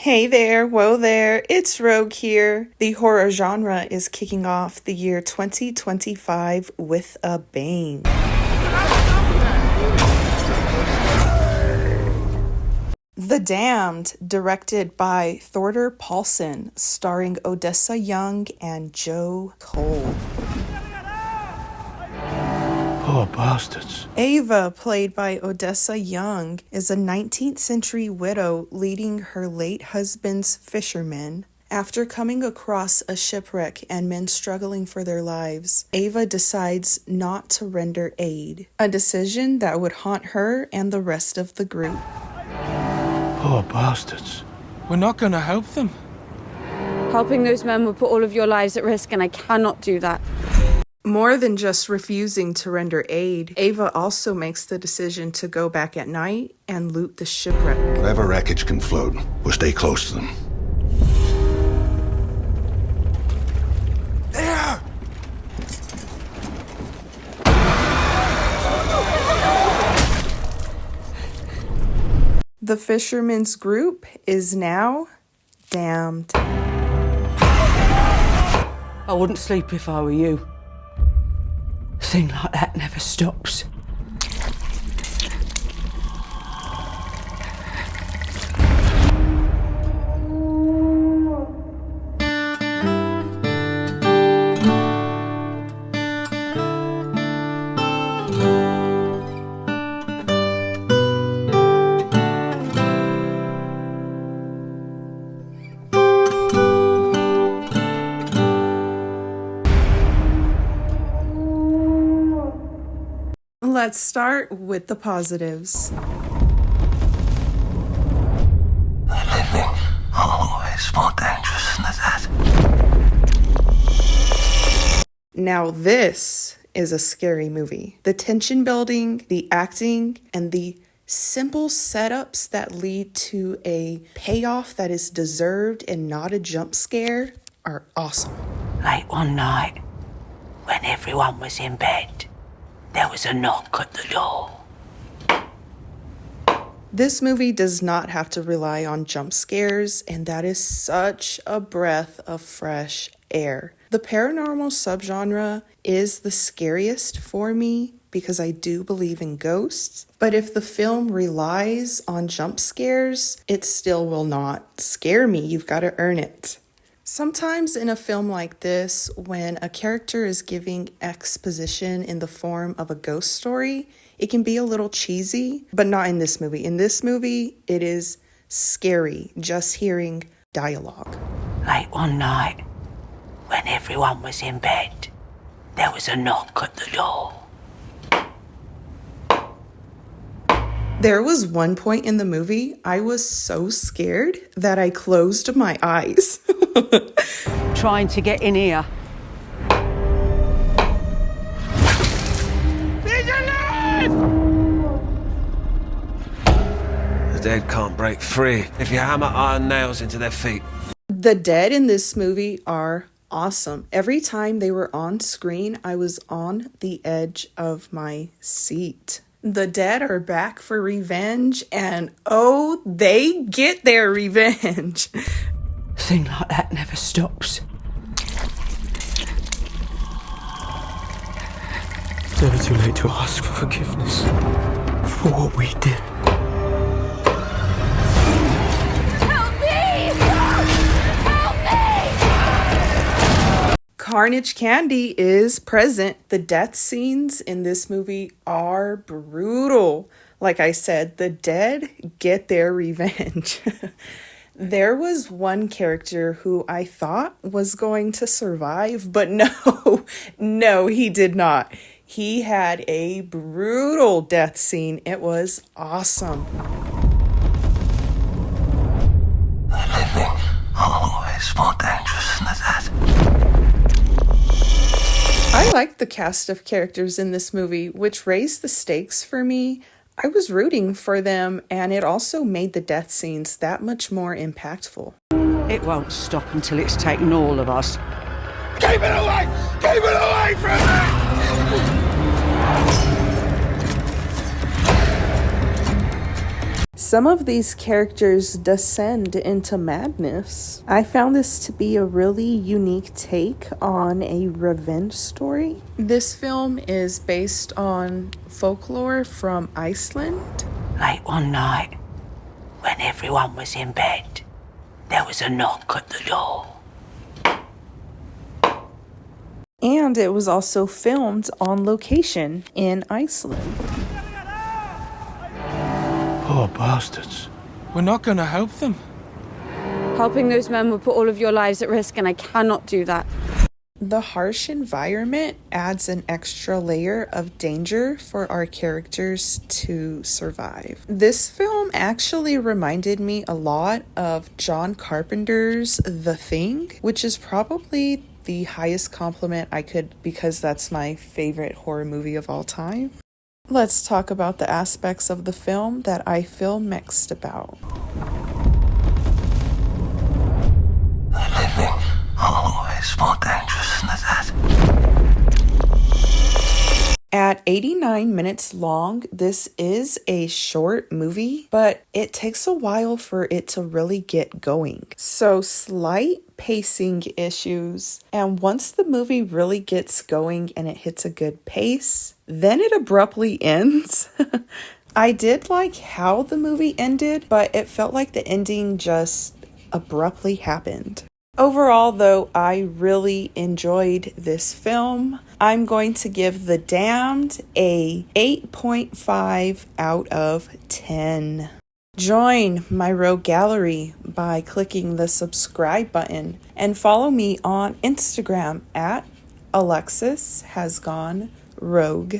Hey there, whoa there, it's Rogue here. The horror genre is kicking off the year 2025 with a bang. The Damned, directed by Thorder Paulson, starring Odessa Young and Joe Cole. Poor bastards. Ava, played by Odessa Young, is a 19th century widow leading her late husband's fishermen. After coming across a shipwreck and men struggling for their lives, Ava decides not to render aid, a decision that would haunt her and the rest of the group. Poor bastards. We're not going to help them. Helping those men will put all of your lives at risk, and I cannot do that. More than just refusing to render aid, Ava also makes the decision to go back at night and loot the shipwreck. Whatever wreckage can float, we'll stay close to them. There! The fishermen's group is now damned. I wouldn't sleep if I were you. A thing like that never stops. Let's start with the positives. Living always more dangerous than that. Now this is a scary movie. The tension building, the acting, and the simple setups that lead to a payoff that is deserved and not a jump scare are awesome. Late one night, when everyone was in bed, there was a knock at the door. This movie does not have to rely on jump scares, and that is such a breath of fresh air. The paranormal subgenre is the scariest for me because I do believe in ghosts, but if the film relies on jump scares, it still will not scare me. You've got to earn it. Sometimes in a film like this, when a character is giving exposition in the form of a ghost story, it can be a little cheesy, but not in this movie. In this movie, it is scary just hearing dialogue. Late one night, when everyone was in bed, there was a knock at the door. There was one point in the movie I was so scared that I closed my eyes. Trying to get in here. He's alive! The dead can't break free if you hammer iron nails into their feet. The dead in this movie are awesome. Every time they were on screen, I was on the edge of my seat. The dead are back for revenge, and oh, they get their revenge. A thing like that never stops. It's never too late to ask for forgiveness for what we did. Carnage Candy is present. The death scenes in this movie are brutal. Like I said, the dead get their revenge. There was one character who I thought was going to survive, but no, he did not. He had a brutal death scene. It was awesome. Living always more dangerous than that. I liked the cast of characters in this movie, which raised the stakes for me. I was rooting for them, and it also made the death scenes that much more impactful. It won't stop until it's taken all of us. Keep it away! Keep it away from me! Some of these characters descend into madness. I found this to be a really unique take on a revenge story. This film is based on folklore from Iceland. Late one night, when everyone was in bed, there was a knock at the door. And it was also filmed on location in Iceland. Poor bastards. We're not gonna help them. Helping those men will put all of your lives at risk, and I cannot do that. The harsh environment adds an extra layer of danger for our characters to survive. This film actually reminded me a lot of John Carpenter's The Thing, which is probably the highest compliment I could, because that's my favorite horror movie of all time. Let's talk about the aspects of the film that I feel mixed about. The living are always more dangerous than the dead. At 89 minutes long, this is a short movie, but it takes a while for it to really get going. So slight pacing issues, and once the movie really gets going and it hits a good pace, then it abruptly ends. I did like how the movie ended, but it felt like the ending just abruptly happened. Overall, though, I really enjoyed this film. I'm going to give The Damned a 8.5 out of 10. Join my Rogue Gallery by clicking the subscribe button and follow me on Instagram at Alexis Has Gone Rogue.